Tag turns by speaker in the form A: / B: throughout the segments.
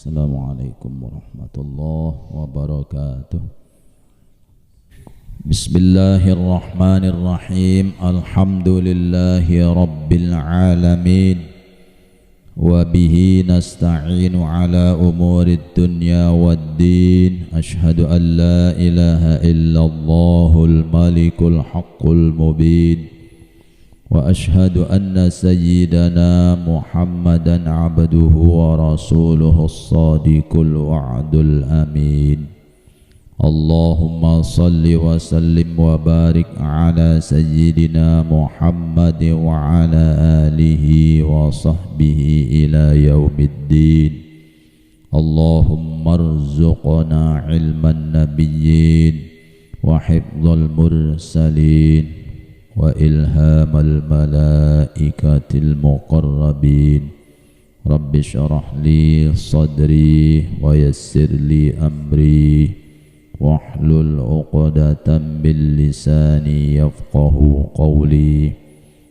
A: Assalamualaikum warahmatullahi wabarakatuh. Bismillahirrahmanirrahim. Alhamdulillahi rabbil alamin. Wa bihi nasta'inu ala umurid dunya waddin. Ashhadu an la ilaha illallahul malikul haqqul mubin. Wa ashhadu anna sayyidana Muhammadan abduhu wa rasuluhu as-sadiqul wa'dul amin. Allahumma salli wa sallim wa barik ala sayyidina Muhammad wa ala alihi wa sahbihi ila yaumiddin. Allahumma arzuqna ilman nabiyyin wa hifdzal mursalin wa ilhamal malaikatil muqarrabin. Rabbi syrah li sadri wa yassir li amri wahlul 'uqdatam min lisani yafqahu qawli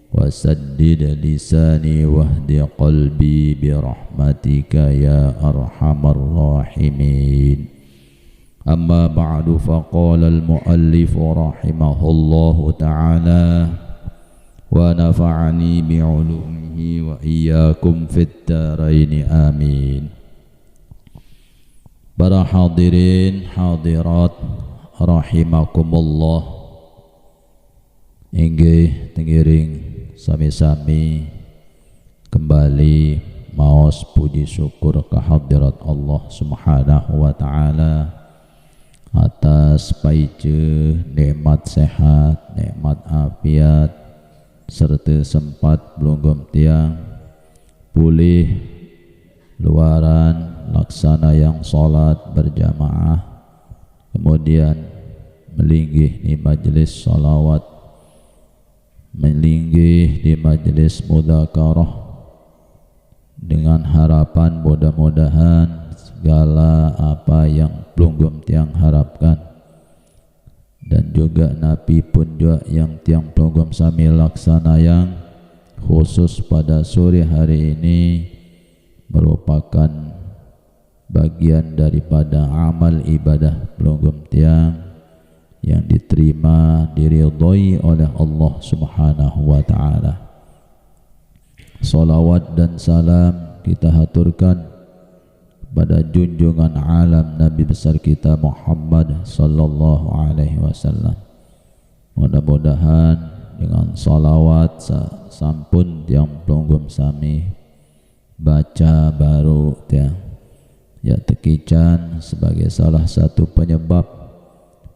A: wasaddid lisani wahdi qalbi birahmatika ya arhamar rahimin. Amma ba'du, faqala al-muallif rahimahullahu ta'ala wa nafa'ani bi'ulumihi wa iyyakum fit dharain amin. Para hadirin hadirat rahimakumullah, inggih tengiring sami-sami kembali maos puji syukur kehadirat Allah Subhanahu wa ta'ala atas paice nikmat sehat, nikmat afiat serta sempat belum tiang pulih luaran laksana yang salat berjamaah, kemudian melinggih di majlis salawat, melinggih di majlis mudzakarah dengan harapan mudah-mudahan segala apa yang pelunggum tiang harapkan dan juga napi pun juga yang tiang pelunggum sami laksana yang khusus pada sore hari ini merupakan bagian daripada amal ibadah pelunggum tiang yang diterima, diridhai oleh Allah Subhanahu wa ta'ala. Salawat dan salam kita haturkan pada junjungan alam Nabi besar kita Muhammad sallallahu alaihi wasallam. Mudah-mudahan dengan salawat sampun tiang pelunggum sami baca baru tiang ya tekican sebagai salah satu penyebab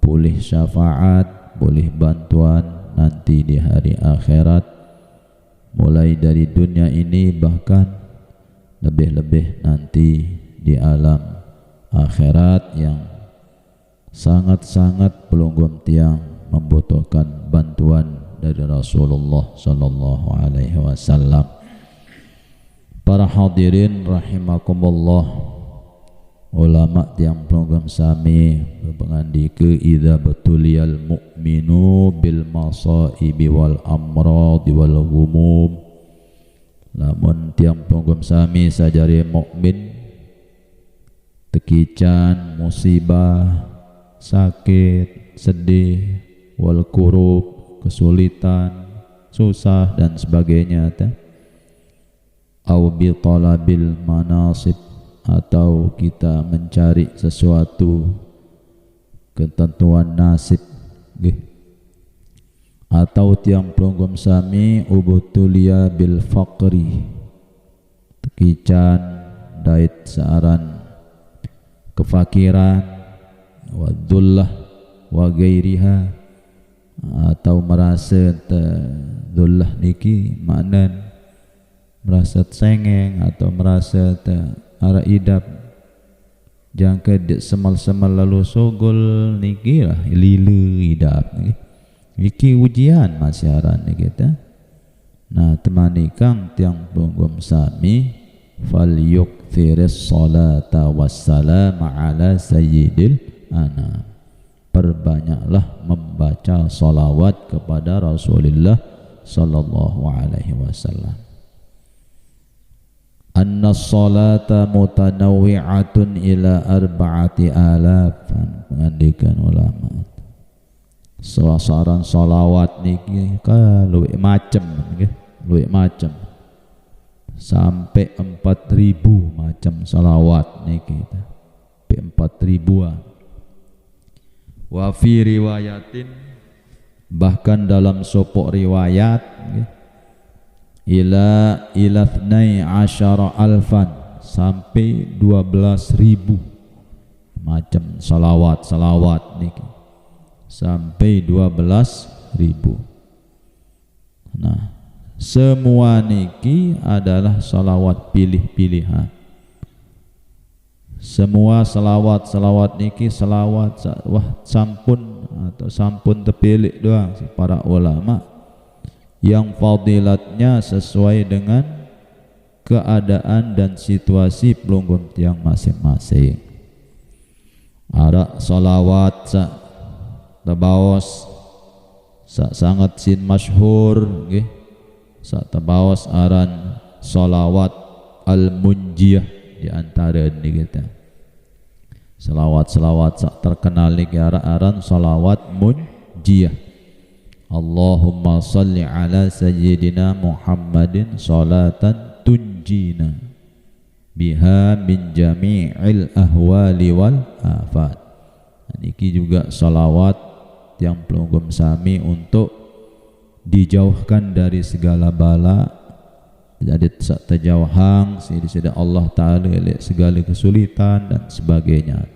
A: pulih syafaat, pulih bantuan nanti di hari akhirat, mulai dari dunia ini bahkan lebih-lebih nanti di alam akhirat yang sangat-sangat pelunggum tiang membutuhkan bantuan dari Rasulullah sallallahu alaihi wasallam. Para hadirin rahimakumullah, ulama tiang pelunggum sami berpengandika idza batuliyal mu'minu bil masaibi wal amrad wal ghumum. Lamun tiang pelunggum sami sajari mukmin tekican musibah, sakit, sedih, wal kurub, kesulitan, susah dan sebagainya, au bi talabil manasib, atau kita mencari sesuatu ketentuan nasib, atau tiang pelunggum sami ubutulia bil faqri, tekican dait searan kefakiran, wadullah wa gairiha, atau merasa dullah niki maknan merasa sengeng atau merasa ara idap jangka dek semal-semal lalu sogol niki lah lilu idap niki ujian masyaran ni kita. Nah temani kang tiang pelunggum sami fal yukfiris salata wassalam ala sayyidil anam, perbanyaklah membaca salawat kepada Rasulullah sallallahu alaihi wasallam. anna salata mutanawwi'atun ila 4,000 pengandikan ulama. Sasaran salawat niki ka luwih macem nggih, luwih macem. Sampai 4.000 macam salawat niki. Sampai 4.000-an. Wa fi riwayatin, bahkan dalam sopok riwayat nggih, ila 12,000 sampai 12.000 macam salawat niki, sampai 12.000. Nah, semua niki adalah salawat pilih-pilihan. Semua salawat niki salawat sampun atau sampun terpilih doang si para ulama, yang fadilatnya sesuai dengan keadaan dan situasi pelunggun tiang masing-masing. Ada salawat tabawas sangat sin masyhur nggih, tabawas aran salawat al-munjiyah di antara ini kita. Salawat terkenal niki aran salawat munjiyah. Allahumma salli ala sayyidina Muhammadin salatan tunjina biha min jami'il ahwali wal afat. Niki juga salawat yang pelunggum sami untuk dijauhkan dari segala bala, jadi terjauhang sida Allah Ta'ala segala kesulitan dan sebagainya.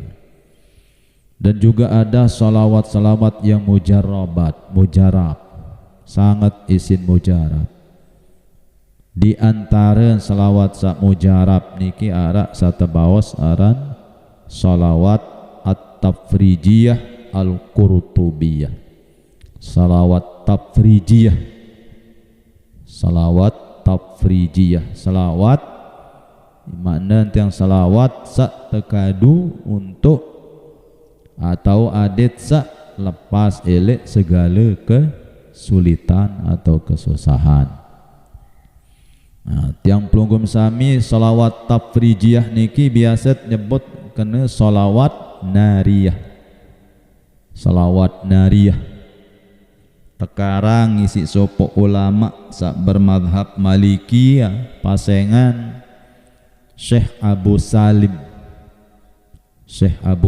A: Dan juga ada salawat yang mujarab, sangat isin mujarab. Di antara salawat mujarab niki arak satabawas aran salawat at-tafrijiyah al-qurtubiyah. Salawat tafrijiyah, salawat makna yang salawat sak tekadu untuk atau adet sak lepas elek segala kesulitan atau kesusahan. Nah, tiang pelunggum sami salawat tafrijiyah niki biasa nyebut kena salawat nariyah. Salawat nariyah tekarang isi sopo ulama sak bermadhab Malikiyah pasengan Syekh Abu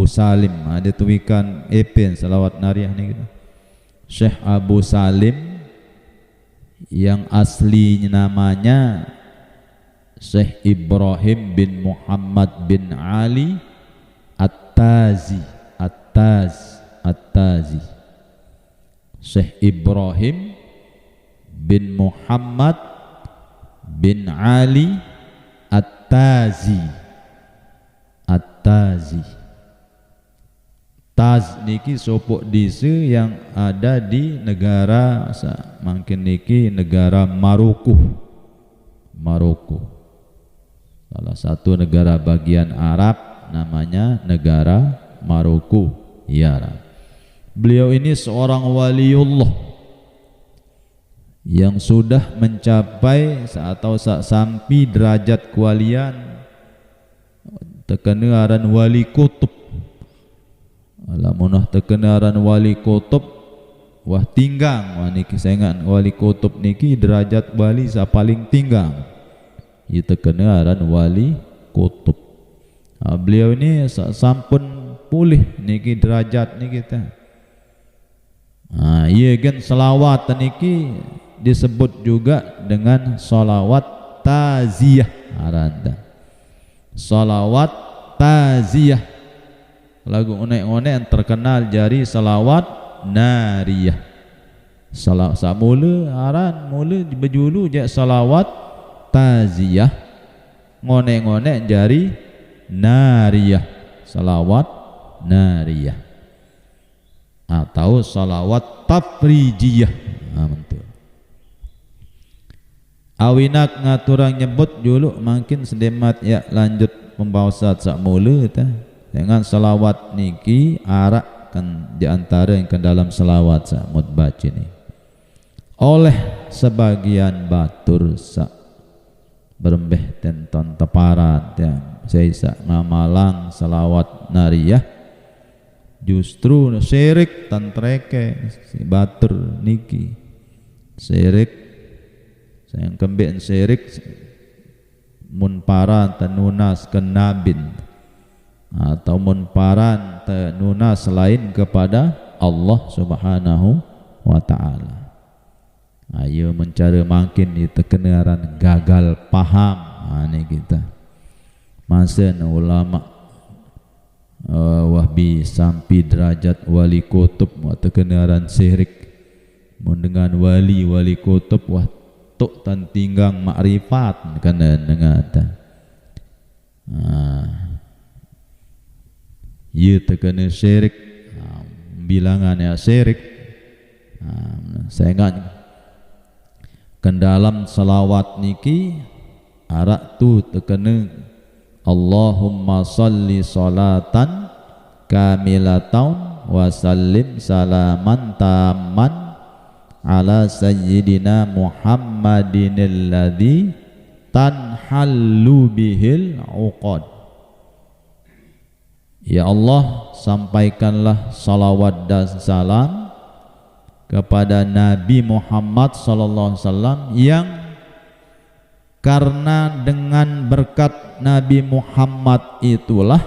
A: Salim ada tulikan epen salawat nariyah ni gitu. Syekh Abu Salim yang asli namanya Syekh Ibrahim bin Muhammad bin Ali At-Tazi. Syekh Ibrahim bin Muhammad bin Ali At-Tazi. Taz niki sopok dise yang ada di negara mungkin niki negara Maroko. Salah satu negara bagian Arab namanya negara Maroko. Ya. Beliau ini seorang waliullah yang sudah mencapai atau sampai derajat kewalian, terkena aran wali kutub. Alamunah terkena aran wali kutub, wah tinggang. Wah niki saingan wali kutub niki derajat wali sa paling tinggang. Ia terkena aran wali kutub. Beliau ini sampun pulih niki derajat ni kita. Ia kan salawat niki disebut juga dengan salawat taziyah aranda. Salawat taziyah, lagu unek-unek yang terkenal jari salawat nariyah. Mula aran mula berjulu je salawat taziyah, ngonek-ngonek jari nariyah, salawat nariyah atau salawat tafrijiyah. Betul. Awinak ngaturang nyebut dulu makin sedemat ya lanjut pembawasat sak mula dengan salawat niki arak kan diantara yang ke dalam salawat sak mutbac ini oleh sebagian batur sak berembeh tenton teparan yang saya ngamalang salawat nariyah justru syirik tantreke si batur niki syirik sayang kembeen syirik mun paran tenunas kenabin atau mun paran tenunas selain kepada Allah Subhanahu wa ta'ala. Ayo mencari makin itu kenaran gagal paham. Ini kita masa ulama wahbi sampai derajat wali kutub atau kenaran syirik mendengar wali kutub wah tuk tan tinggang makrifat kena dengar ia terkena syirik bilangannya syirik. Saya ingat kan dalam salawat niki arak tu terkena Allahumma salli salatan kamilatan wa sallim salaman tamman ala sayyidina Muhammadin alladhi tanhallu bihil uqad. Ya Allah, sampaikanlah salawat dan salam kepada Nabi Muhammad sallallahu alaihi wasallam yang karena dengan berkat Nabi Muhammad itulah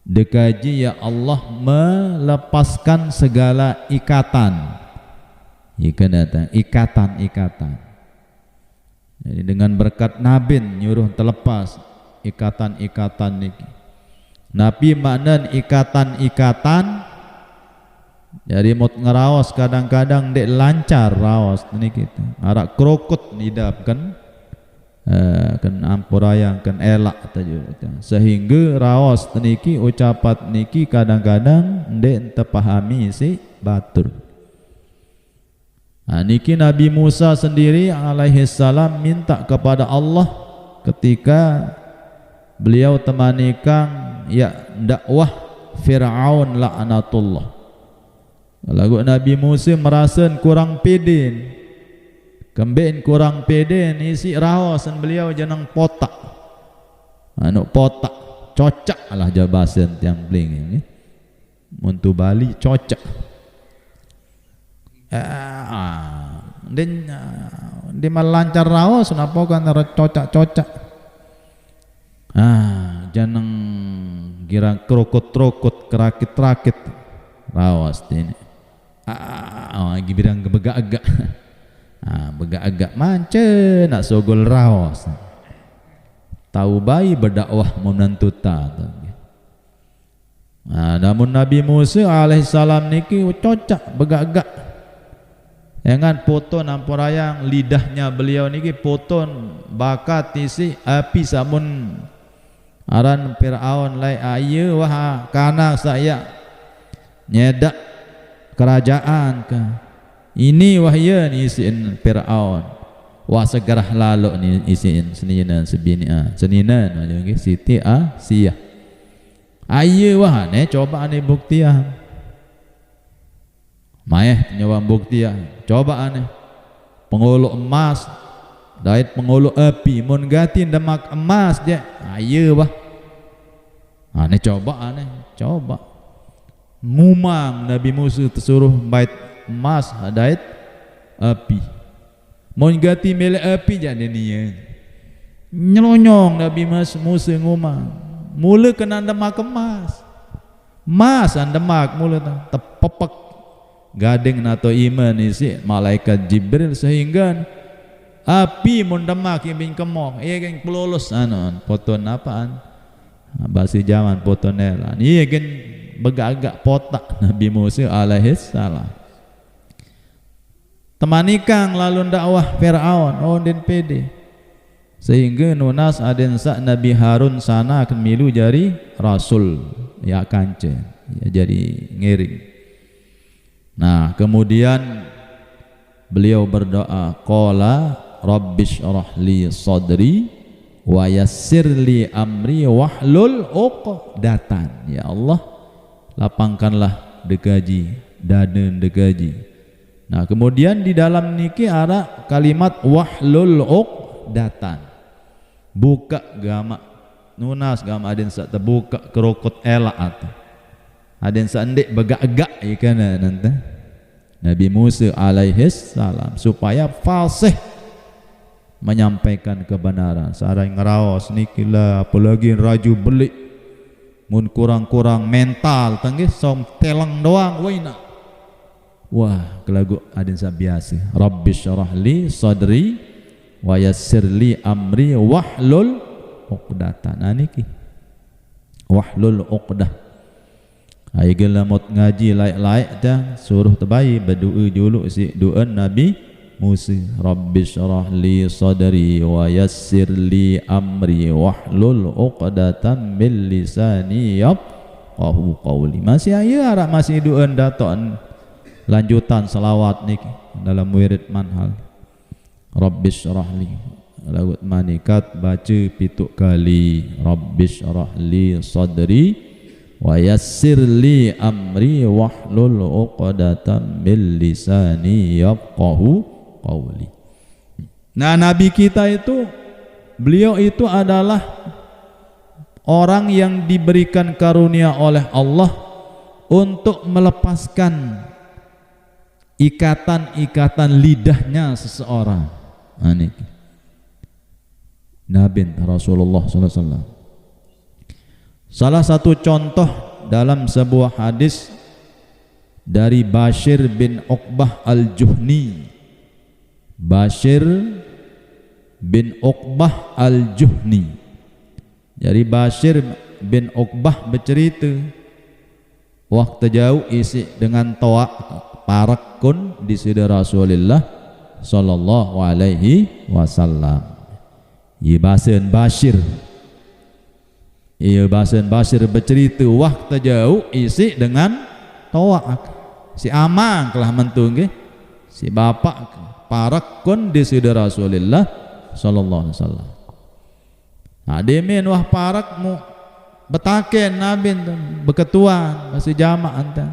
A: dekaji ya Allah melepaskan segala ikatan. Ikatan. Jadi dengan berkat Nabi nyuruh terlepas ikatan-ikatan niki. Nabi makna ikatan-ikatan. Jadi mot ngerawas kadang-kadang dek lancar rawas ini kita arak krokot nidap kan ampurayang kan elak sehingga rawas niki ucapat niki kadang-kadang dek terpahami si batur. Niki Nabi Musa sendiri alaihi salam minta kepada Allah ketika beliau temanikan ya dakwah Fir'aun laknatullah. Lagu Nabi Musa merasa kurang peden, kembeen kurang peden isi rawasan beliau janang potak, potak cocak lah jabasan tiang bling ini, muntu Bali cocak. Dia melancar rawas, kenapa kan cocak. Janang girang krokot kerakit rawas ini. Lagi bilang begak-agak begak-agak manca nak sogol rawas tahu bayi berdakwah menentuta. Namun Nabi Musa alaihissalam niki cocak begak-agak dengan foto nampurayang lidahnya beliau niki foton bakat isi api samun aran Fir'aun lai aye wah kana saya nyedak kerajaan ke ini wahya ni isiin Fir'aun wah segarah lalu ni isiin senina sebini senina lagi Siti Asiyah aye wah ne coba ane buktian maeh nyawa buktian coba ane pengolok emas dait pengolok api mun gatin demak emas je aye wah ane coba ngumang Nabi Musa tersuruh bait emas hadait api mau gati milik api jadi niya nyelonyong Nabi Musa ngumang mula kena demak emas demak mula tepepek gading nato iman isi malaikat Jibril sehingga api mun demak ibing kemoh iya geng pelulus poton apaan basi zaman potonela iya geng begak-agak potak Nabi Musa alaihissalam temanikang lalu dakwah Fir'aun den pede sehingga nunas aden sak Nabi Harun sana akan milu jari rasul ya kance ya jadi ngiring. Nah kemudian beliau berdoa qala rabbishrah li sadri wa yassir li amri wahlul uqdatan. Ya Allah lapangkanlah degaji daden degaji. Nah kemudian di dalam niki ada kalimat wahlul uqdatan. Buka gama nunas gama aden sak terbuka kerokot elak atau aden sandik begak-gak ikan nanti Nabi Musa alaihis salam supaya fasih menyampaikan kebenaran. Sarang ngerawas nikilah apalagi raju belik mun kurang-kurang mental tanggih som telang doang waina. Wah kelagu aden sa biasa. Rabbi syarah li sadri wa yassir li amri wahlul uqdatan. Niki wahlul uqdah. Ai gelamot ngaji laik-laik dah suruh terbaik berdoa dulu si doa Nabi Musa. Rabbi syarah li sadri wa yassir li amri wahlul uqdatan min lisani yafqahu qawli. Masih aya arah masih doa daton lanjutan selawat niki dalam wirid manhal. Rabbi syarah li lagut manikat baca pituk kali. Rabbi syarah li sadri wa yassir li amri wahlul uqdatan min lisani yafqahu qawli. Nah Nabi kita itu beliau itu adalah orang yang diberikan karunia oleh Allah untuk melepaskan ikatan-ikatan lidahnya seseorang. Ini Nabi Rasulullah SAW. Salah satu contoh dalam sebuah hadis dari Bashir bin Uqbah al-Juhni. Bashir bin Uqbah al-Juhni. Jadi Bashir bin Uqbah bercerita waktu jauh isi dengan toak parakun di sida Rasulullah sallallahu alaihi wasallam. Ia bahasan Bashir. Ia bahasan Bashir bercerita waktu jauh isi dengan toak si amang kelah mentung ke si bapak parakun di sida Rasulullah sallallahu alaihi wasallam. Ademin wah parakmu betaken Nabi berketuan masih jamak anta.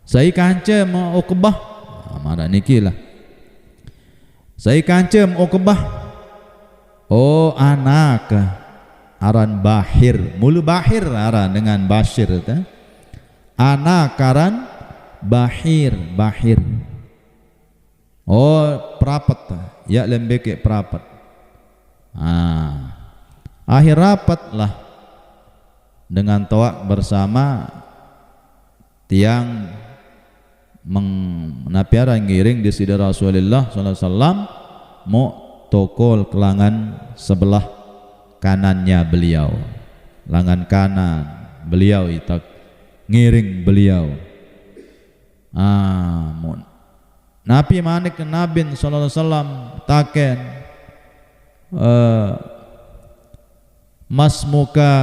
A: Saya kancem Uqbah. Marah nikilah. Saya kancem Uqbah. Oh anak aran Bahir. Mulu Bahir aran dengan Bashir ta. Anak aran Bahir, Bahir. Oh perapat ta. Ya lembeke perapat. Akhir rapat lah dengan toak bersama tiang menapiara ngiring di sida Rasulullah sallallahu alaihi wasallam mau tokol kelangan sebelah kanannya beliau, lengan kanan beliau itu ngiring beliau. Nabi manik Nabi sallallahu alaihi wasallam taken mas muka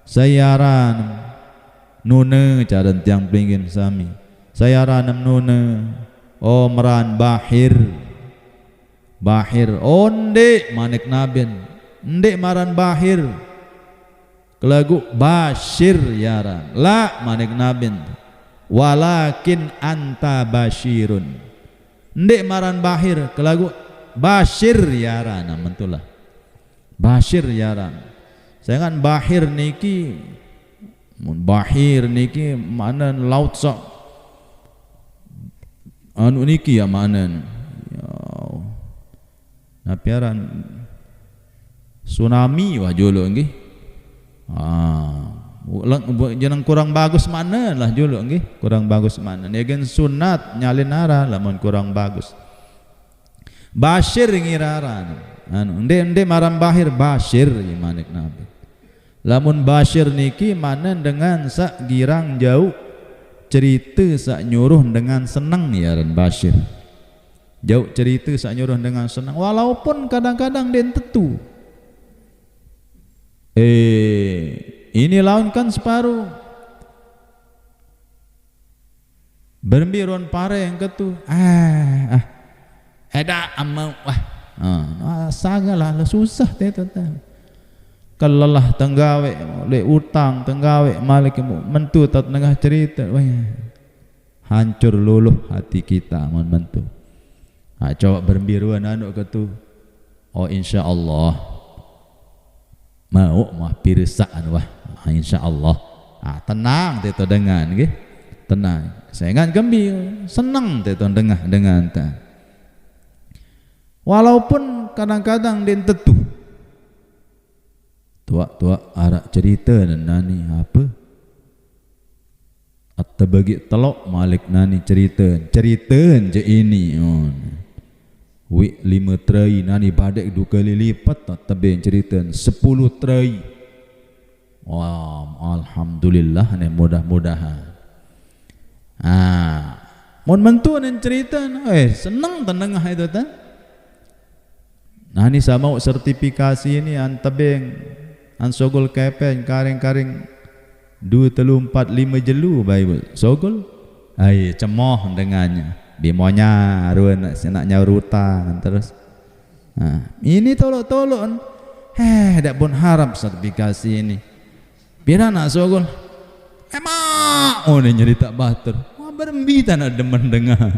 A: sayaran nune caran tiang pingin sami sayaran nune oh meran Bahir Bahir onde manik Nabin ndek maran Bahir kelagu Bashir yaran la manik Nabin walakin anta Bashirun ndek maran Bahir kelagu Bashir yaran mentulah Bashir yaran. Saya kan Bahir niki mana laut sok anu niki ya mana napiaran tsunami wah jolo nggih. Jeneng kurang bagus mana lah jolo nggih, kurang bagus mana. Negen sunat nyalin arah lamun kurang bagus. Bashir ngiraran. Ende maram Bahir Bashir manik Nabi. Lamun Bashir niki mana dengan sak girang jauh cerita sak nyuruh dengan senang ya ran Bashir. Jauh cerita sak nyuruh dengan senang walaupun kadang-kadang den tetu. Ini laun kan separuh. Berbiron pare yang ketu. Ada amau wah. Sagalah susah teh kelelah tenggawe le utang tenggawe malik mentu tat tengah cerita hancur luluh hati kita mon mentu. Coba berbiruan anu ketu Oh insyaallah mau mah pirsaan wah insyaallah. Tenang teh dengan nggih. Tenang. Saengan gembira, senang teh dengan ta. Walaupun kadang-kadang den tetu. Tua arak cerita nani apa? Atau bagi telok malik nani cerita je ini. Wi 5 tray nani badek 2 kali lipat tak tebing cerita 10 tray. Wah, alhamdulillah ni mudah-mudahan. Mun mentu nen cerita senang tenengah itu ta. Nah ni sama sertifikasi ini an tebing an sogol kepen karing-karing 2 3 4 5 jelu Bible sogol cemoh dengannya bimonya ruan nak nyaur utang terus ini tolok-tolok dak pun harap sertifikasi ini pira nak sogol emak ni nyerita batur berembita nak demen dengar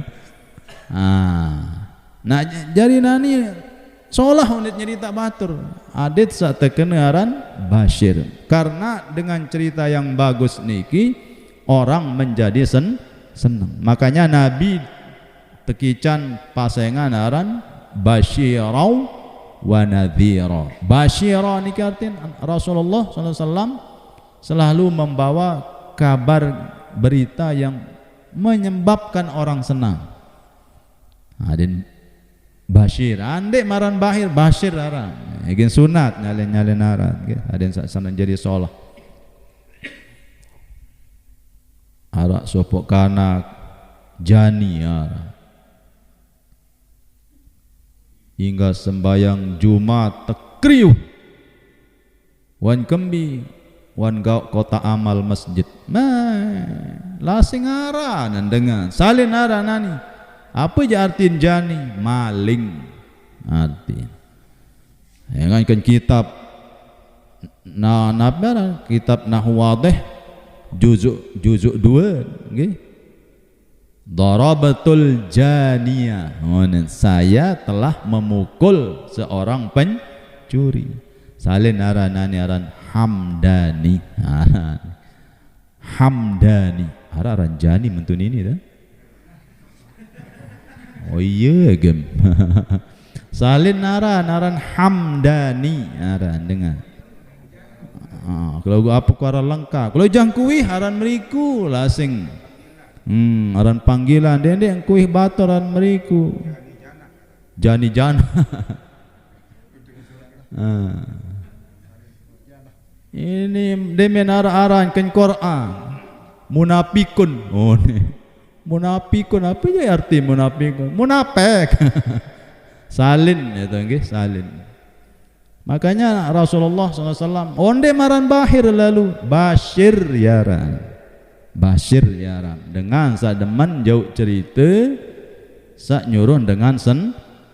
A: nah jadi nani seolah unit nyerita batur adit saat terkenaran Bashir karena dengan cerita yang bagus niki orang menjadi senang. Makanya Nabi tekican pasengan aran Bashirau wa nadhira. Bashira niki artinya Rasulullah SAW selalu membawa kabar berita yang menyebabkan orang senang. Adin Bashir, andek maran bahir Bashir aran. Egin sunat nyalen aran. Aden sana jadi solah. Arak sopok kanak jani aran. Hingga sembayang Jumat tekriuh. Wan kembi, wan gauk kota amal masjid. Lasing aran dengan salin aran nani. Apa je artiin jani? Maling artiin. Dengan kan kitab kitab Nahwadih juzuk 2 nggih. Darabatul janiyah. Saya telah memukul seorang pencuri. Salin aranani aran Hamdani. Hamdani. Aran jani mentun ini dah. Oh iya gem. Salin aran Hamdani aran dengar. Kalau gua apa kuara lengkap. Kalau jangkui aran meriku lasing. Aran panggilan dendek yang kuih batu aran meriku. Jani jana. Ini demen aran kan Quran. Munafikun. Oh ni. Munafikun apa je arti munafikun? Munafik. Salin itu nggih, salin. Makanya Rasulullah SAW onde maran bahir lalu Bashir yaran. Bashir yaran dengan sademan jauh cerita sak nyurun dengan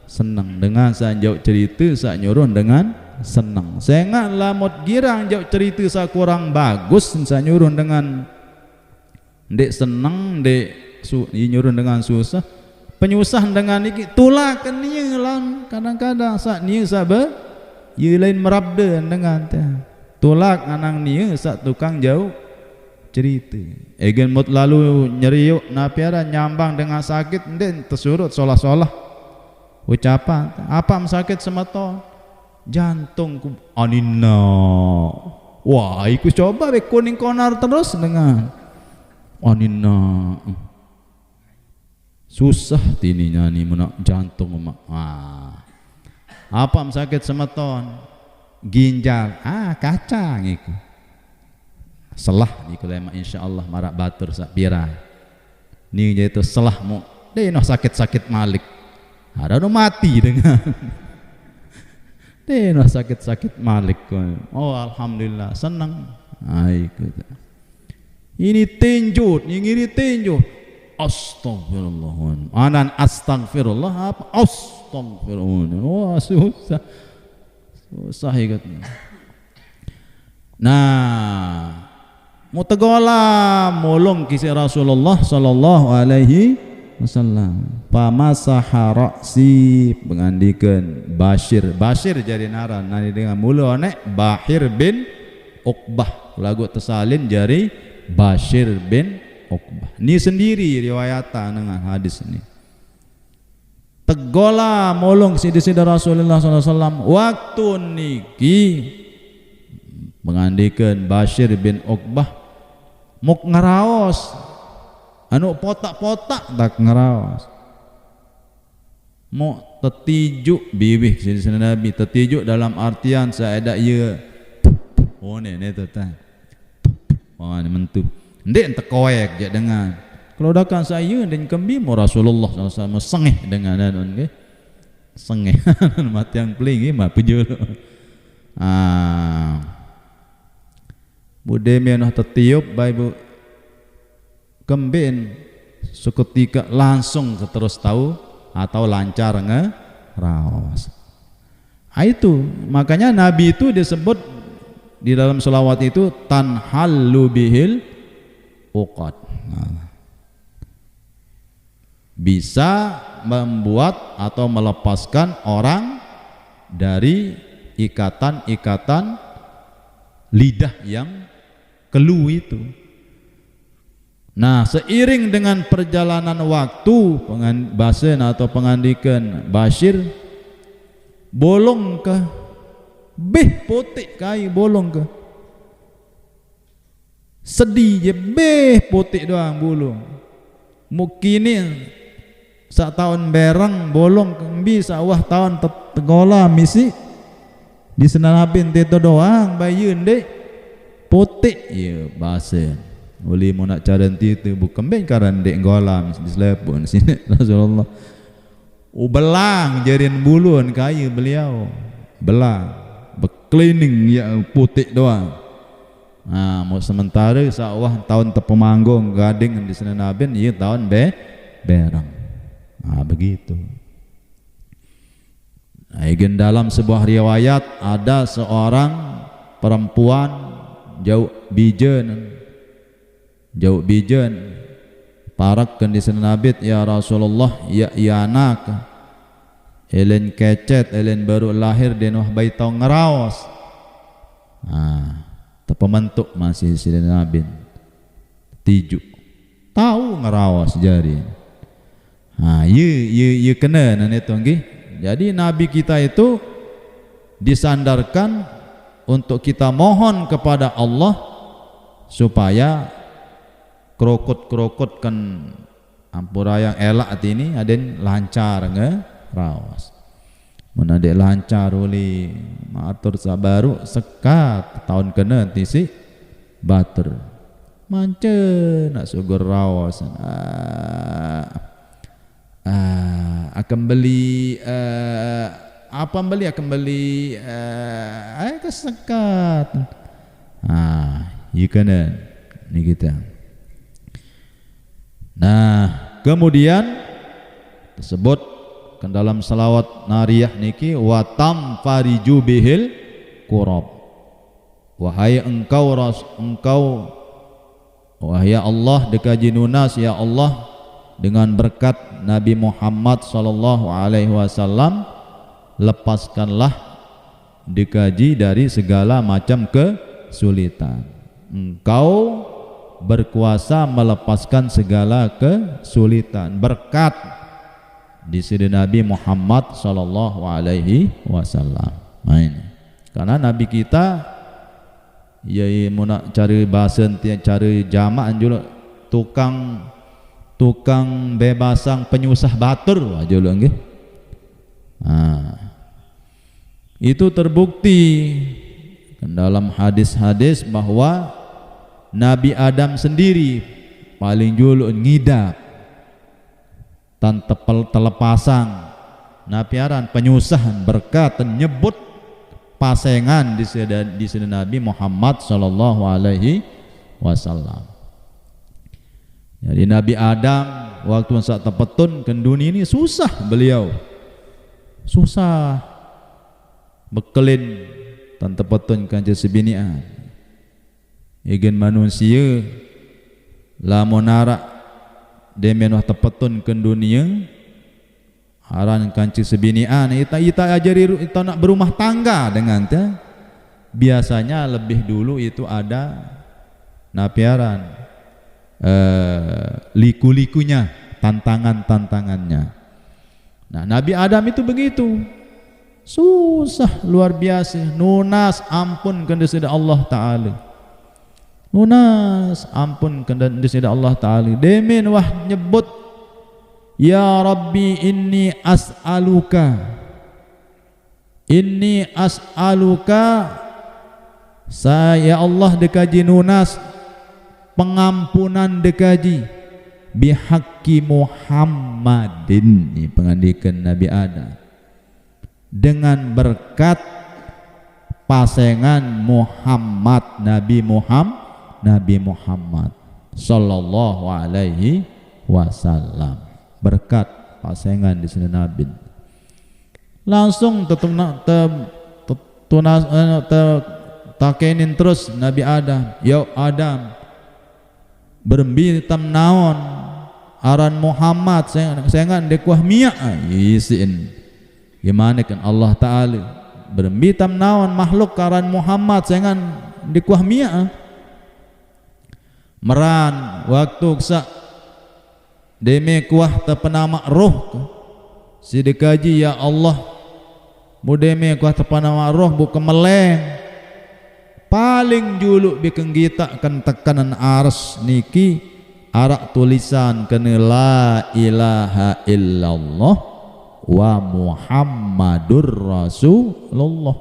A: senang dengan sak jauh cerita sak nyurun dengan senang. Sengat lamot girang jauh cerita sak kurang bagus sak nyurun dengan dek senang dek nyurun dengan susah penyusah dengan iki tulakan niya lan kadang-kadang sak niya sabar ye lain merabda dengan teh tulak anang niya sak tukang jauh cerita egen mut lalu nyeriuk napiara nyambang dengan sakit ndek tersurut solah-solah ucapan apa sakit semeton jantungku anina wah iku coba be kuning konar terus dengan anina susah tininya ni menak jantung mak. Apa sakit semeton? Ginjal. Kacang iku. Selah iku lema insyaallah marak batur sak pira. Ni je itu selah mu. Deh noh sakit-sakit malik. Ada no mati dengan. Deh noh sakit-sakit malik. Oh alhamdulillah senang. Iku. Ini tinjut, ini tinjut. Astagfirullah. Anan astagfirullah apa? Astagfirullah. Wah susah. Susah ikatnya. Nah, mutagola mulung kisi Rasulullah sallallahu alaihi wasallam. Pamasaha ra'si pengandikan Bashir jadi naran nani dengan mula nek Bahir bin Uqbah lagu tersalin jari Bashir bin Uqbah. Ni sendiri riwayatan dengan hadis ini. Tegola molong sida Rasulullah SAW waktu niki mengandikan Bashir bin Uqbah muk ngaraos anu potak-potak tak ngaraos mau tetiju biwih sida Nabi tetiju dalam artian saeda ieu oh ne tu tah oh ni mentu ndek ente koek je dengan kalau dakan saya dan kembi mo Rasulullah SAW sengih dengan anu nggih sengih mati yang peling mah pejul bude menah tetiup bae bu kembin seketika langsung terus tahu atau lancar ngeraos. Itu makanya Nabi itu disebut di dalam selawat itu tanhallu bihil uqad. Bisa membuat atau melepaskan orang dari ikatan-ikatan lidah yang kelu itu. Nah, seiring dengan perjalanan waktu basen atau pengandikan Bashir bolong ke beh potik kai bolong ke sedih je beh potik doang bolong mukini sak tahun berang bolong kembi sawah tahun tegola misi di senanabin teto doang bayun dek potik ya basen boleh mau nak cara itu bukan ben karan dek golam di selepon sini Rasulullah belang jarin bulun kayu beliau belang beklining ya putih doang. Nah mau sementara sawah tahun tepemanggung gading di sana nabin iya tahun berang. Nah begitu. Aigen dalam sebuah riwayat ada seorang perempuan jauh bijen parakkan di sana nabit ya Rasulullah ya anak elen kecet elen baru lahir denwah baitau ngeraos tepementuk masih si Nabi tiju tahu ngeraos jari ye kena nan itu nggih. Jadi Nabi kita itu disandarkan untuk kita mohon kepada Allah supaya krokot kan ampura yang elak ini aden lancar ngeraos. Mun ade lancar uli matur sabaru sekat tahun kena tisi bater. Mance nak sugur raos. Akan beli akan beli kesekat. Iya kena ni kita. Nah, kemudian tersebut kan dalam salawat nariyah niki watam fariju bihil kurab. Wahai engkau wahai Allah dekaji nunas ya Allah dengan berkat Nabi Muhammad sallallahu alaihi wasallam lepaskanlah dekaji dari segala macam kesulitan. Engkau berkuasa melepaskan segala kesulitan berkat di sini Nabi Muhammad sallallahu alaihi wasallam. Karena Nabi kita ya mau nak cari bahasa cari jamaah juga tukang bebasang penyusah batur aja lu nggih. Itu terbukti dalam hadis-hadis bahwa Nabi Adam sendiri paling julu ngidap tan telepasang napiaran penyusahan berkat nyebut pasengan di sini Nabi Muhammad sallallahu alaihi wasallam. Jadi Nabi Adam waktu saat tepetun ke dunia ini susah beliau. Susah bekelin tan tepetun kan sebinian. Igen manusia lamun narak demen wah tepetun ke dunia aran kanci sebinian ita ajari ita nak berumah tangga dengan teh biasanya lebih dulu itu ada napiaran liku-likunya, tantangannya. Nah, Nabi Adam itu begitu, susah luar biasa, nunas ampun kepada Allah Ta'ala, nunas ampun kepada Allah Ta'ala. Demin wah nyebut, ya Rabbi inni as'aluka saya Allah dekaji nunas pengampunan dekaji bihaqqi Muhammadin, ini pengandikan Nabi Adam, dengan berkat pasangan Muhammad, Nabi Muhammad sallallahu alaihi wasallam, berkat pasangan di sini Nabi langsung takenin terus Nabi Adam, ya Adam berembi tam naon aran Muhammad saya ngan dekuah miak isin gimana kan Allah Ta'ala berembi tam naon makhluk aran Muhammad saya ngan dekuah miak meran waktu kesa deme kuah tepenama roh si dekaji ya Allah mudeme kuah tepenama roh bu kemeleng paling julu bikin kita kan tekanan ars niki arak tulisan kena la ilaha illallah wa Muhammadur Rasulullah.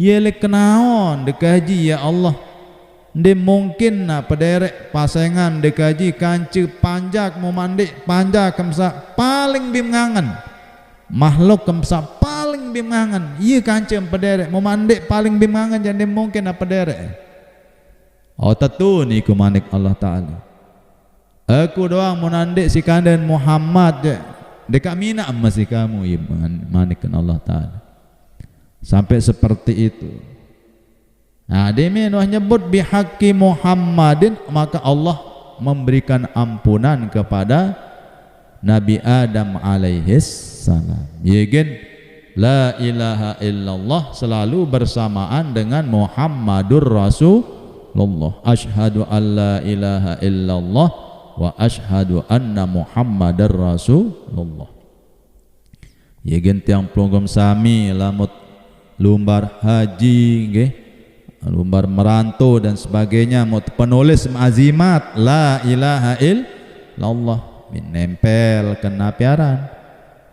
A: Yele kenaon dekaji ya Allah de mungkin na pederek pasangan dekaji kanci panjak mau mandi panjak kemsa paling bimangan makhluk kemsa paling bimangan iya kancem pederek mau mandi paling bimangan jadi mungkin apa derek oh tentu ni ku manik Allah Ta'ala aku doang mau nandik si kandan Muhammad je dekat mina masih kamu iya manikkan Allah Ta'ala sampai seperti itu. Nah demi Nuh nyebut bihaqqi Muhammadin maka Allah memberikan ampunan kepada Nabi Adam alaihis salam. Yegen la ilaha illallah selalu bersamaan dengan Muhammadur Rasulullah. Asyhadu an la ilaha illallah wa asyhadu anna Muhammadar Rasulullah. Yegen tiang pelonggom sami lamut lumbar haji nggih, lumbar merantau dan sebagainya mau penulis azimat la ilaha illallah nempel kena piaran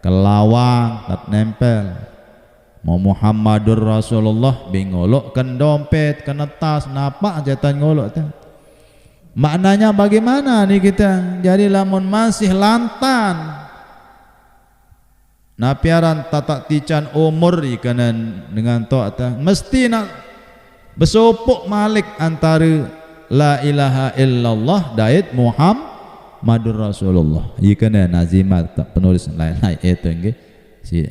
A: kelawang tak nempel mau Muhammadur Rasulullah bingolok kan dompet kena tas napa jatan ngolok teh maknanya bagaimana nih kita jadi lamun masih lantan napiaran tatak tican umur ikanan dengan to'ata mesti nak besopok malik antara la ilaha illallah dait Muhammadur Rasulullah ikanan nazimat penulis lain-lain itu nggih si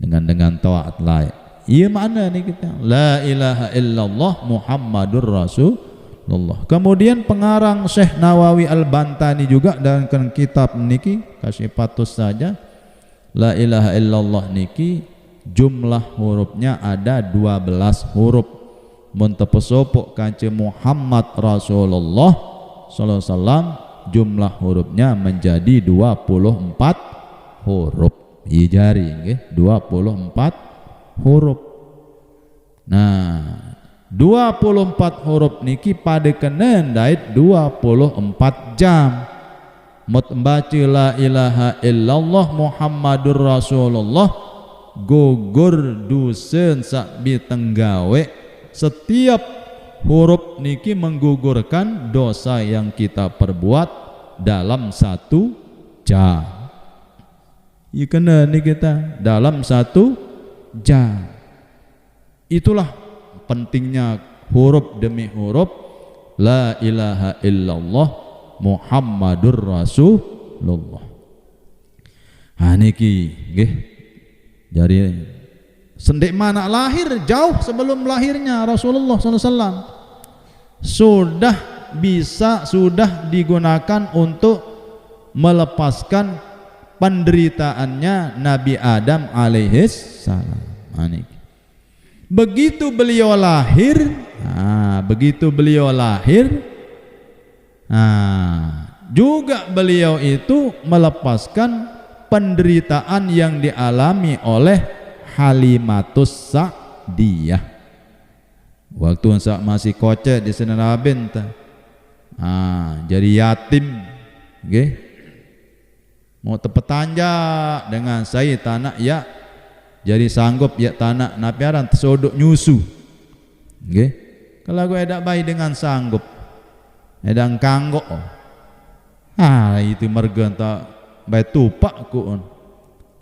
A: dengan taat lain iya mana nih kita la ilaha illallah Muhammadur Rasulullah. Kemudian pengarang Syekh Nawawi Al-Bantani juga dalam kitab niki kasih patus saja la ilaha illallah niki jumlah hurufnya ada 12 huruf muntepesopok kanci Muhammad Rasulullah sallallahu alaihi wasallam jumlah hurufnya menjadi 24 huruf hijari nggih 24 huruf. Nah 24 huruf niki pada kenen dait 24 jam mut membaca la ilaha illallah Muhammadur Rasulullah gugur dusen sakbi tenggawe setiap huruf niki menggugurkan dosa yang kita perbuat dalam 1 jam. Iya kena nih kita dalam 1 jam. Itulah pentingnya huruf demi huruf la ilaha illallah Muhammadur Rasulullah. Ha niki nggih. Jadi sendek mana lahir jauh sebelum lahirnya Rasulullah SAW sudah digunakan untuk melepaskan penderitaannya Nabi Adam alaihis salam. Begitu beliau lahir, juga beliau itu melepaskan penderitaan yang dialami oleh Halimatus Sa'diyah. Waktu masih kocek di Senenabin, jadi yatim, mau tepetanjak dengan saya tanah ya, jadi sanggup ya tanah napiaran tersodok nyusu, kalau gue edak bayi dengan sanggup, edang kanggo, itu mergan tak bayi tupak ku,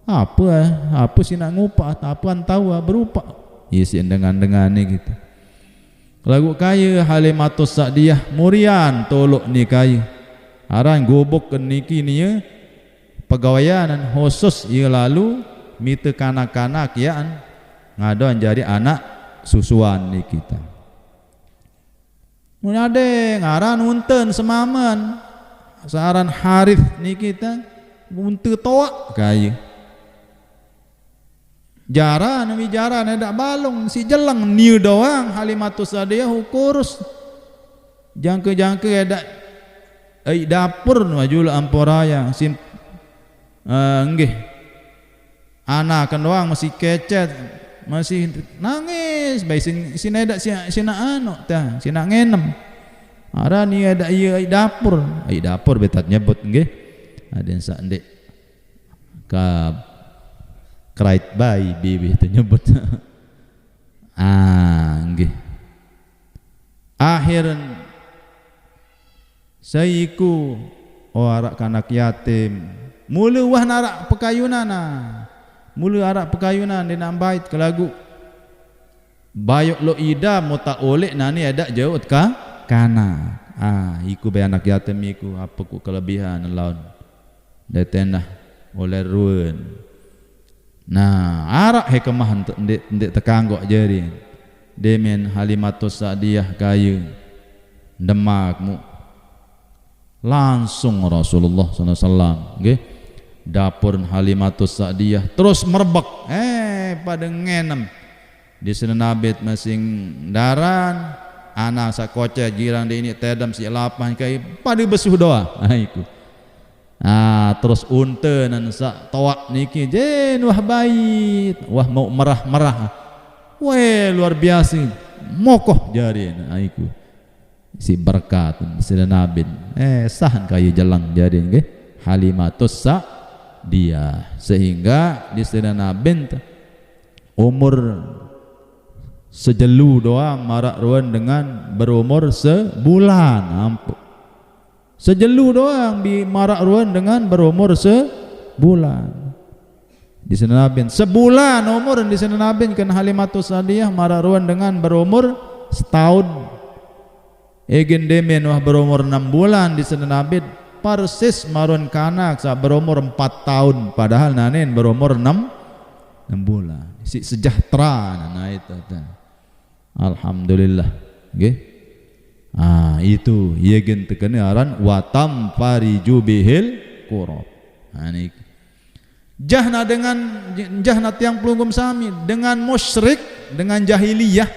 A: apa sih nak ngupak, apaan tahu berupa, isi dengan ni gitu. Lagu kaya Halimatus Sa'diyah murian tolok ni kaya, aran gobok ke niki ni ya, pegawaian khusus ia lalu mite kanak-kanak ya ngadon jadi anak susuan ni kita. Mun ade ngaran unten semaman searan Harith ni kita unte toa kaya. Jaran ada balong si jelang niu doang Halimatus Sa'diyah kurus. Jangke ada dapur majul amporaya sim anak kan doang masih kecet, masih nangis bayi sin ada sina anu tah sina ngenem ara ni ada dapur betat nyebut ada sak ndek ka krait bayi bibi itu nyebut akhiran saiku arak kanak yatim mula wah narak pekayunan di nambait ke lagu bayok lo ida mo tak oleh nani ada jauh ka kana iku be anak yatim iku apa ku kelebihan laun detenah oleh ruin arak hikmah ndek tekanggok jadi demen Halimatus Sa'diyah kayu demakmu langsung Rasulullah SAW dapur Halimatus Sa'diyah terus merbek pada ngenem di senenabit masing daran anak sakoce jirang di ini tedam si lapan kai pada besuh doa iku terus unte nan sak toak niki jen wah bayi wah mau merah luar biasa mokoh jari iku si berkat senenabit sahan kayu jelang jadi Halimatus Sa'diyah sehingga di Senenabin umur sejelu doang marak ruan dengan berumur sebulan sejelu doang di marak ruan dengan berumur sebulan di Senenabin sebulan umur di Senenabin kan Halimatus Sa'diyah marak ruan dengan berumur setahun egen demen wah berumur 6 bulan di Senenabin persis marun kanak sa berumur 4 tahun padahal nanen berumur 6 bulan si sejahtera itu alhamdulillah itu yegen tekenaran watam fariju bihil qurab jahna dengan jahna tiang pelunggum sami dengan musyrik dengan jahiliyah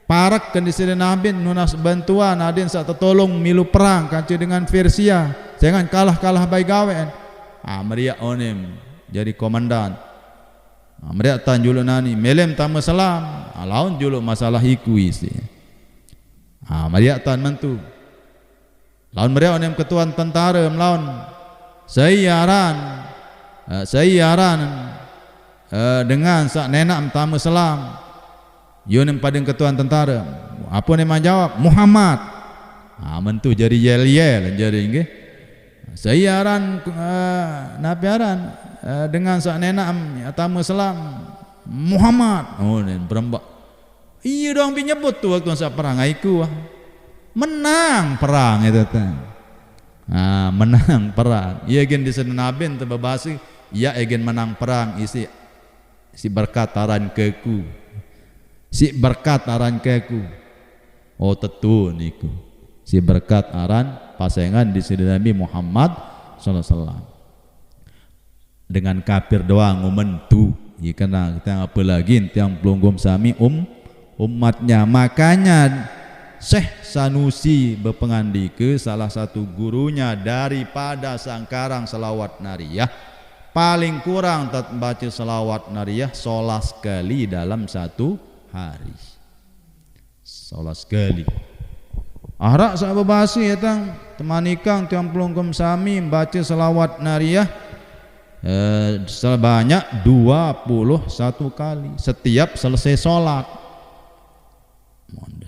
A: parak kan di Senenabin nunas bantuan adin saat tertolong milu perang kanci dengan Persia jangan kalah baik gawean meriak onem jadi komandan meriak tan julu nani melem tamu selam laun julu masalah iku isi meriak tan mentu laun meriak onem ketuan tentara melawan sayaran dengan sak nenak tamu selam Yunem padang ketuan tentara apa nama jawab Muhammad mentu jadi yel jadi sayaran nabiaran dengan sak nenak tamu selam Muhammad berembak iya dong nyebut tu waktu sak perang iku menang perang itu menang perang iya gen di Senenabin terbabasi iya egen menang perang isi si berkat aran keku si berkat aran keku tetu niku si berkat aran pasangan di sini Nabi Muhammad sallallahu alaihi wasallam. Dengan kafir doang mentu, ya kena kita apa lagi yang pelunggum sami umatnya. Makanya Syekh Sanusi berpengandika, salah satu gurunya, daripada sangkarang selawat nariyah paling kurang baca selawat nariyah sholat sekali dalam satu hari. Sholat sekali. Arak sahabat bahasa ya tang temanikang tiang pelunggum sami baca selawat nariyah sebanyak 21 kali setiap selesai sholat.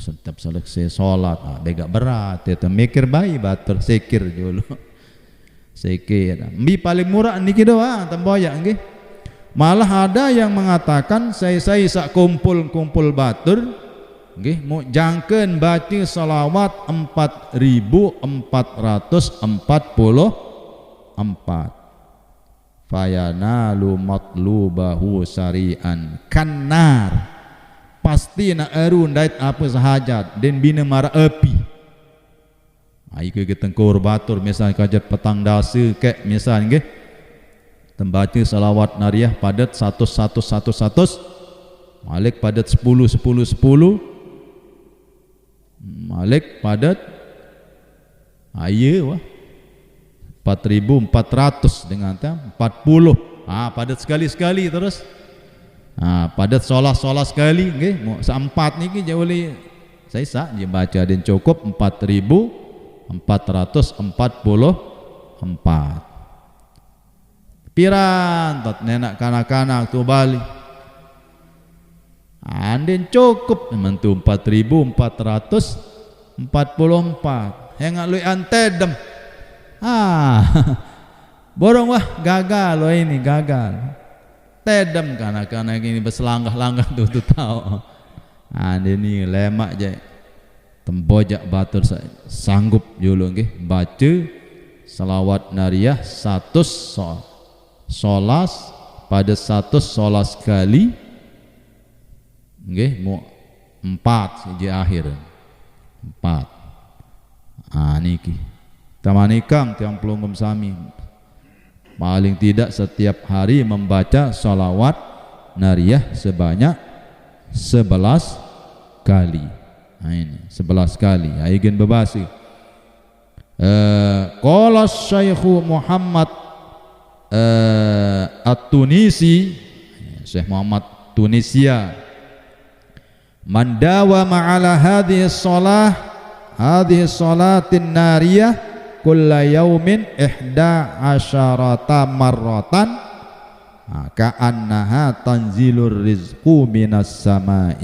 A: Setiap selesai sholat, bega berat, ya mikir bayi batur sekir dulu, sekir. Mbi paling murah niki doang, temboyak nggih. Malah ada yang mengatakan saya sak kumpul batur, nggih, mau jangkeun baca salawat 4444. Fayanalu matlubahu syari'an kanar. Pasti nak erun dait apa sahajat dan bina mara api. Ai ke tengkur batur misal kajat petang dasa kek misal nggih. Tembaca salawat nariyah padat 1 Malik padat 10 Malik padat aye wah 4400 dengan 40. Padat sekali terus. Padat solat sekali nggih, seempat niki jauh boleh saya sak je baca dan cukup 4444. Piran tot nenak kanak-kanak tu balik. Anden cukup mentu 4444. Hengak lui antedem. Borong wah gagal loh ini gagal. Tedem kanak-kanak ini berselangkah-langkah tuh tahu. Ini lemak je tembojak batur sanggup dulu nggih baca selawat nariyah 100 solas pada 100 solas sekali nggih mau 4 saja akhir 4. Niki tamanikang tiang pelunggum sami paling tidak setiap hari membaca salawat nariyah sebanyak 11 kali. Ini 11 kali. Aigin bebasi. Qala Syekh Muhammad At-Tunisi, Syekh Muhammad Tunisia, man dawama ala hadhihi salatin nariyah kulla yaumin 11 marratan ka'annaha tanzilur rizqu minas samai.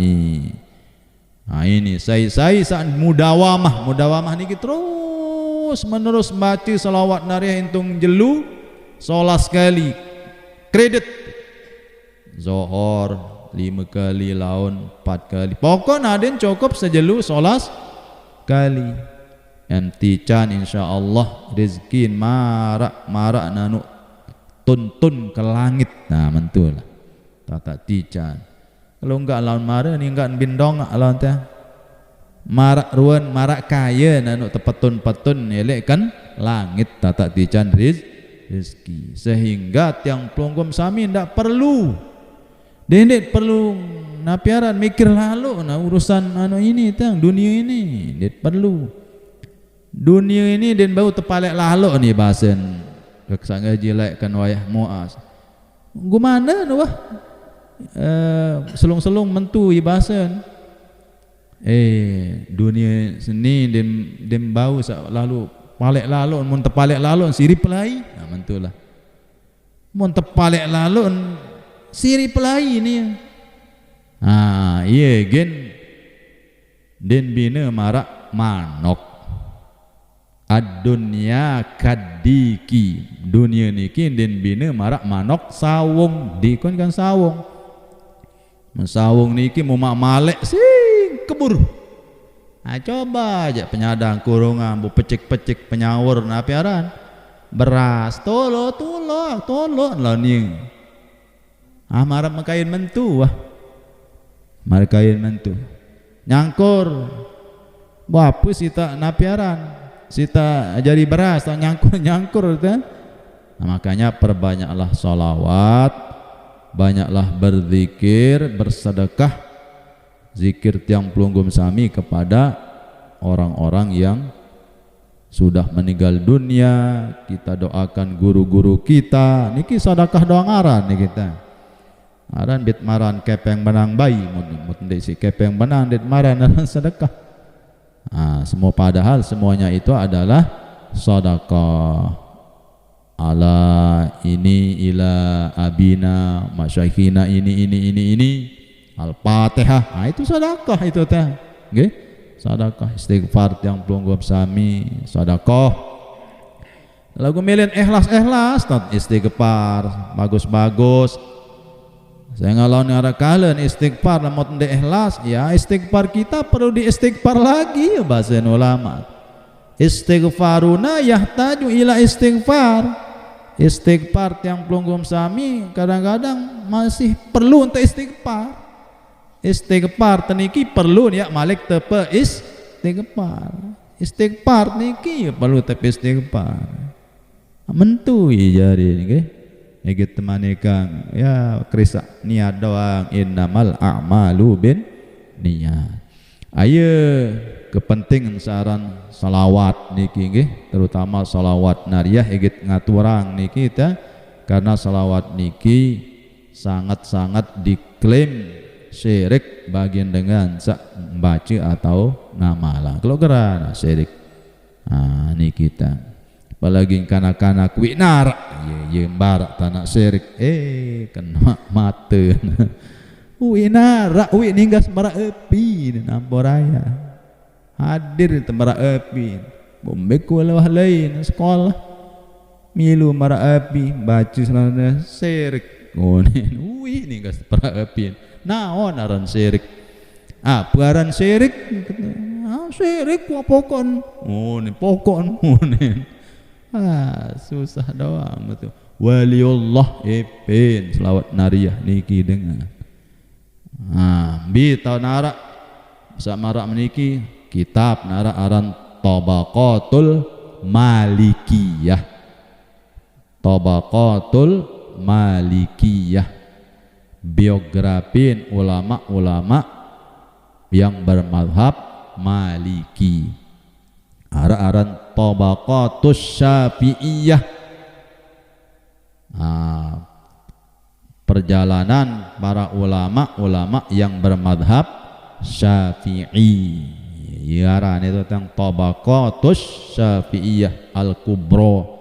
A: Ini saya saat mudawamah niki terus menerus baca salawat nariyah intung jelu sholat sekali kredit zohor 5 kali laun 4 kali pokoknya ada cukup sejelu sholat kali. Entican insyaallah rezeki marak nanu tuntun ke langit. Mentul tata tican. Kalau enggak lawan mara ni enggak bindong lawan teh marak ruan marak kaya nanu tepetun elek kan langit tata tican rezeki. Sehingga tiang pelunggum sami ndak perlu dendet perlu napiaran mikir lalu urusan ini tang dunia ini det perlu. Dunia ini dan bau tepalek lalu ni bahasan keksanga jelek kan wayah muas gimana wah selung mentu ibasan dunia seni dan bau lalu palek lalu mun tepalek lalu siri pelai mentulah mun tepalek lalu siri pelai ni iya gen den bina marak manok. Ad-dunya kadiki, dunia niki den bina marak manok sawung dikon kan sawung. Sawung niki mau malek sing kebur. Coba aja penyadang kurungan bu pecik penyawur napiaran beras tolo lah ning. Marap makain mentu marap kain mentu nyangkur bu apa sita napiaran sita jadi beras tak nyangkur kan Nah, makanya perbanyaklah sholawat, banyaklah berzikir, bersedekah, zikir tiang pelunggum sami kepada orang-orang yang sudah meninggal dunia. Kita doakan guru-guru kita. Niki sedekah doa ngaran nih kita. Aran bit maran kepeng benang bayi, mun si kepeng benang dit maran sedekah. Semua padahal semuanya itu adalah sedekah. Ala ini ila abina masyayikhina ini Al-Fatihah. Itu sedekah itu teh. Nggih. Sedekah istighfar yang pelunggum sami, sedekah. Lagu milin ikhlas tot istighfar bagus-bagus. Saya ngalon ngara kalen istighfar lamun teu ikhlas, ya istighfar kita perlu diistighfar lagi ya bahasa ulama. Istighfaruna yahtaju ila istighfar. Istighfar yang pelunggum sami kadang-kadang masih perlu untuk istighfar. Istighfar teniki perlu ya malik tepe istighfar. Istighfar niki perlu tepe istighfar. Mentu jari nggih. Nggih temane Kang ya krisa niat doang innamal a'malu bin niat. Ayo kepentingan saran salawat niki nggih, terutama salawat nariyah egit ngaturang niki kita karena salawat niki sangat-sangat diklaim syirik bagian dengan baca atau ngamalah. Kalau gerana syirik. Ini kita. Apalagi kanak-kanak winar, ye mbarak tanah syirik. Kena mate. Winar, ninggas mara epi namporaya. Hadir di tempat api, bombeku lewah lain sekolah, milu mara api, baca selana syirik, ngonen, ninggas tempat api. Naon aran syirik? Aran syirik? Syirik pokon. Ngonen, pokon ngonen. Susah doang betul. Waliullah ipin selawat nariyah niki dengar. Bi tahun narak sama marak meniki kitab nara aran Tabaqatul Malikiyah. Tabaqatul Malikiyah. Biografin ulama-ulama yang bermadhab Maliki. Aran Tabaqatus Syafi'iyah. Perjalanan para ulama-ulama yang bermadhab Syafi'i. Yaran itu tentang Tabaqatus Syafi'iyah Al-Kubra.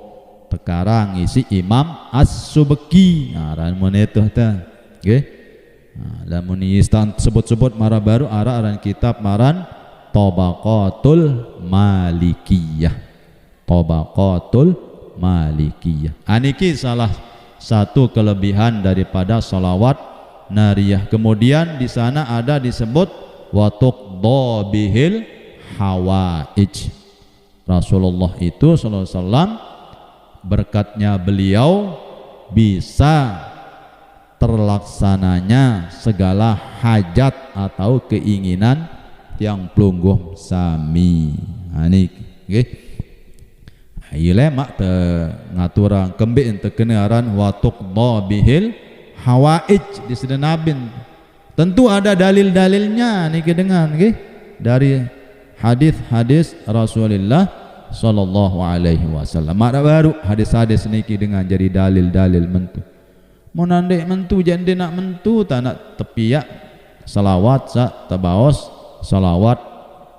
A: Sekarang isi Imam As-Subki. Aran mun itu teh. Nggih. Lamun istan sebut-sebut mara baru aran kitab maran Tabaqatul Malikiyah. Tabaqatul Malikiyah. Aniki salah satu kelebihan daripada salawat nariyah. Kemudian di sana ada disebut wa tuqda bihil hawaij. Rasulullah itu sallallahu alaihi wasallam berkatnya beliau bisa terlaksananya segala hajat atau keinginan yang pelungguh sami. Nggih. Ayeule mak te ngaturang kembe ente kenaran wa tuqda bihil hawaij di sedenabin. Tentu ada dalil-dalilnya niki dengan nggih dari hadis-hadis Rasulullah sallallahu alaihi wasallam. Mak baru hadis-hadis niki dengan jadi dalil-dalil mentu. Mun ande mentu jande nak mentu tanak tepiak salawat sa tabaos salawat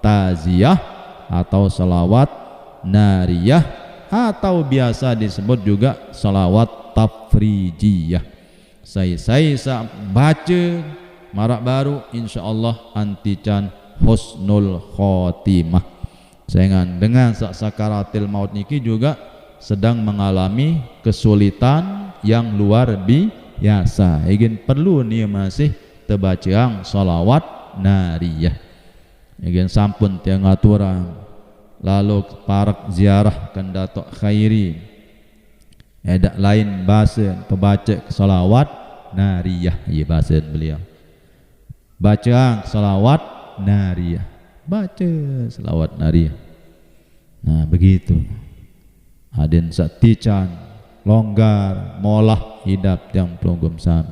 A: taziyah atau salawat nariyah atau biasa disebut juga salawat tafrijiyah. Saya baca marak baru insyaallah antican husnul khotimah. Saya dengan sakaratil maut niki juga sedang mengalami kesulitan yang luar biasa. Ingin perlu nih masih tebaceang salawat nariyah. Ingin sampun tiang aturan. Lalu parak ziarah kan Datuk Khairi. Edak lain bahasa pembaca salawat nariyah. Iya bahasa beliau. Baca salawat nariyah. Baca salawat nariyah. Nah begitu. Adin Satican longgar molah hidup yang pelonggom sami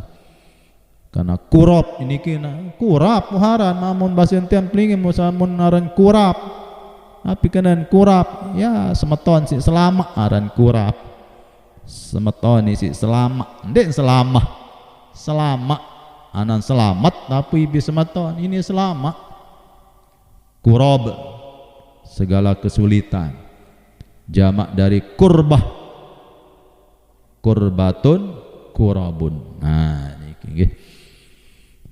A: karena kurap ini kena kurap muharan mamun basen tiam pelingin musamun aran kurap tapi kenan kurap ya semeton si selamat aran kurap semeton si selamat ndek selamat anan selamat tapi ibi semeton ini selamat kurab segala kesulitan jamak dari kurbatun kurabun nah niki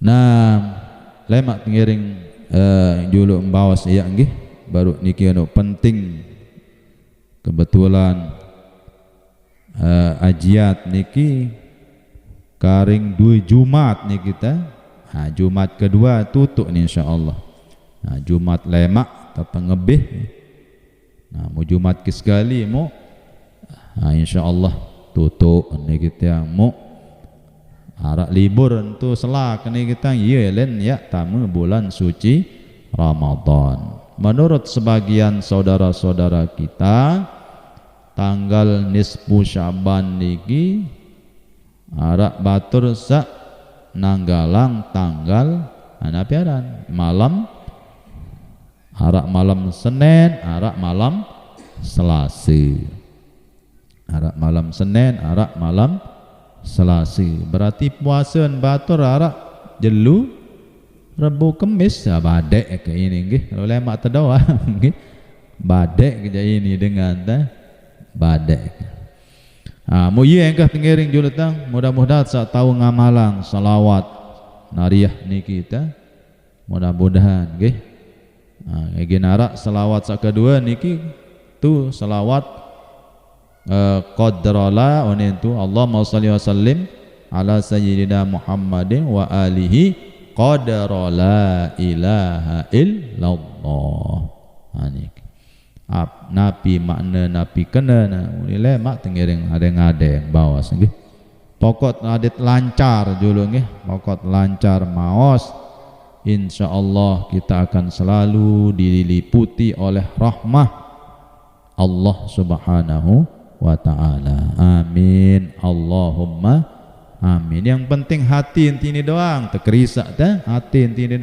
A: nah lemak pengiring julu membawas ya nggih baru niki anu penting kebetulan ajiat niki karing 2 Jumat nih kita Jumat kedua tutup nih insyaallah Jumat lemak tatang ngebih mau Jumat ke sekali mau insyaallah tutup nih kita mau arak libur untuk selak nih kita len ya tamu bulan suci Ramadan menurut sebagian saudara-saudara kita tanggal nisfu Syaban niki arak batur sak nanggalang tanggal anapiaran malam arak malam Senin arak malam Selasa arak malam Senin arak malam Selasa berarti puasa batur arak jelu Rebu Kemis badek ke ini nggih kalau lemak terdoa nggih badek ke ini dengan badek mu ye engkah tengiring juletang mudah-mudahan saat tahu ngamalang salawat nariyah ni kita mudah-mudahan nggih genara salawat sak kedua niki tu salawat qadrala onentu Allahumma shalli wa sallim ala sayyidina Muhammadin wa alihi qadrala ilaha illallah niki napi makna napi kena nilai mak tengiring ada bawas nggih pokok adit lancar dulu nggih pokok lancar maos insyaallah kita akan selalu diliputi oleh rahmah Allah Subhanahu wa taala amin Allahumma amin yang penting hati intini doang terkerisak hati intini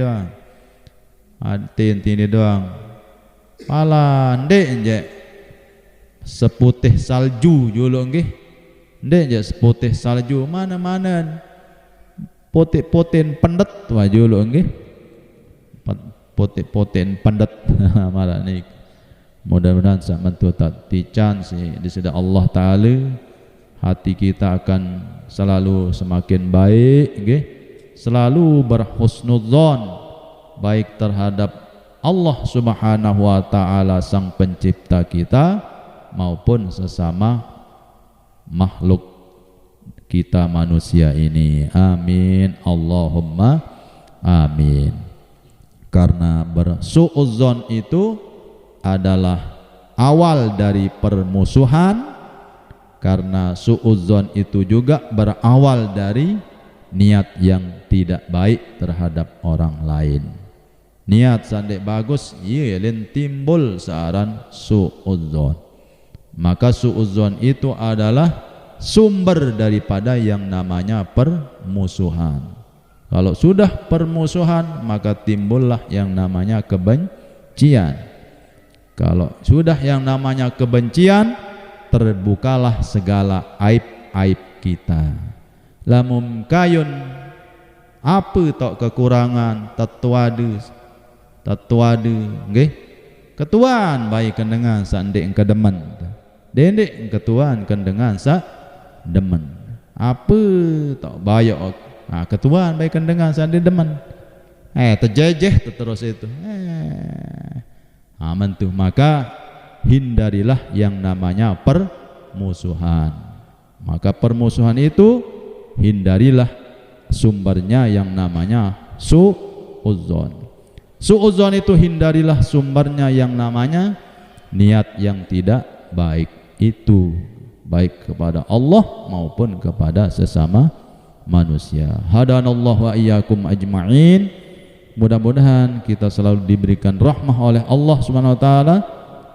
A: doang pala ndek je seputih salju julu nggih ndek je seputih salju mana-mana potin pendet wa julu nggih potin pendet malah ni mudah-mudahan sak mentu tak tican si disida Allah taala hati kita akan selalu semakin baik nggih selalu berhusnudzon baik terhadap Allah Subhanahu wa taala sang pencipta kita maupun sesama makhluk kita manusia ini amin Allahumma amin karena bersuudzon itu adalah awal dari permusuhan karena suudzon itu juga berawal dari niat yang tidak baik terhadap orang lain niat sandek bagus len timbul searan suudzon maka suudzon itu adalah sumber daripada yang namanya permusuhan kalau sudah permusuhan maka timbullah yang namanya kebencian kalau sudah yang namanya kebencian terbukalah segala aib-aib kita lamun kayun apa tok kekurangan tatuade nggih ketuan baik kendengan sandek kedemen dendek ketuan kendengan sak demen apa tok bayok ketuan baik kendengan sandek demen terjejeh terus itu mentu maka hindarilah yang namanya permusuhan maka permusuhan itu hindarilah sumbernya yang namanya suudzon suudzon itu hindarilah sumbernya yang namanya niat yang tidak baik itu baik kepada Allah maupun kepada sesama manusia hadanallahu wa iyyakum ajma'in mudah-mudahan kita selalu diberikan rahmah oleh Allah Subhanahu wa taala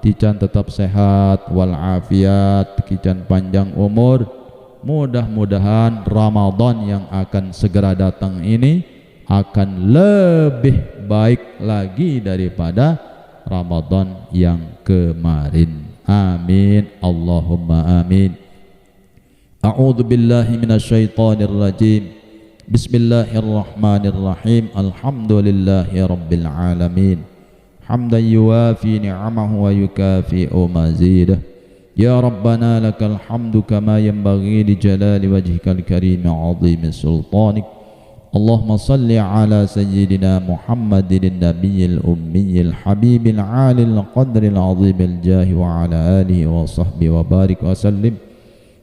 A: Tican tetap sehat walafiat, Tican panjang umur. Mudah-mudahan Ramadan yang akan segera datang ini akan lebih baik lagi daripada Ramadan yang kemarin. Amin, Allahumma amin. A'udzu billahi minasyaitonir rajim. Bismillahirrahmanirrahim. Alhamdulillahi rabbil alamin. Hamdan yuwafi ni'amahu wa yukafi'u mazidah. Ya Rabbana lakal hamdu kama yanbaghi li jalali wajhikal karim 'azimi sultanik. Allahumma salli ala sayyidina Muhammadin nabiyil ummiyil habibil 'alil qadril 'azimil jahi wa ala alihi wa sahbihi wa barik wa sallim.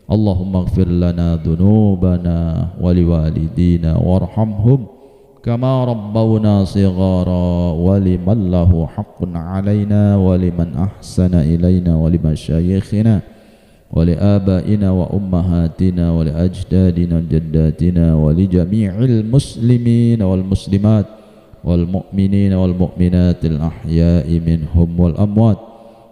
A: Allahumma ighfir lana dhunubana wa liwalidina warhamhum kama rabbawna sighara wa liman lahu haqqun alaina wa liman ahsana ilaina wa limasyayikhina wa li abaina wa ummahatina wa li ajdadina wa jaddatina wa li jami'il muslimin wal muslimat wal mu'minin wal mu'minatil ahya'i minhum wal amwat.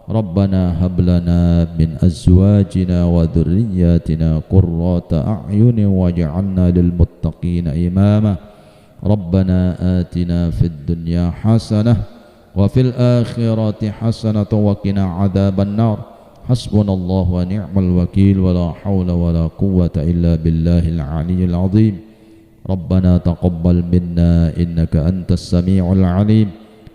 A: Rabbana hab lana min azwajina wa dhurriyyatina qurrata a'yunin waj'alna lil muttaqina imama. Rabbana atina fid dunya hasanah wa fil akhirati hasanah wa qina adzaban nar. Hasbunallahu wa ni'mal wakil wa la hawla wa la quwwata illa billahil aliyyil azim. Rabbana taqabbal minna innaka antas sami'ul alim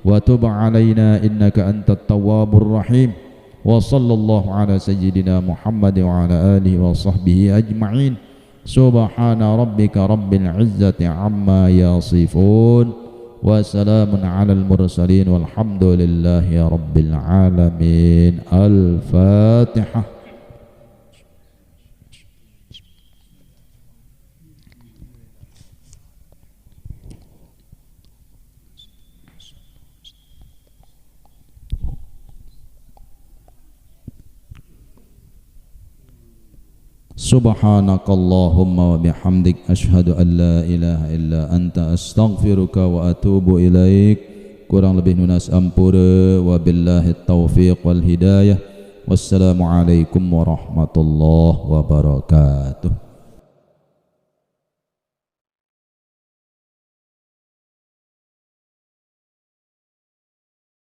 A: wa tub 'alaina innaka antat tawwabur rahim. Wa sallallahu ala sayyidina Muhammad wa ala alihi wa sahbihi ajma'in. Subhana rabbika rabbil izzati amma yasifun wa salamun alal mursalin walhamdulillahi rabbil alamin. Al-Fatihah. Subhanakallahumma wa bihamdik asyhadu an la ilaha illa anta astaghfiruka wa atubu ilaik. Kurang lebih nunas ampura. Wabillahi taufiq wal hidayah. Wassalamualaikum warahmatullahi wabarakatuh.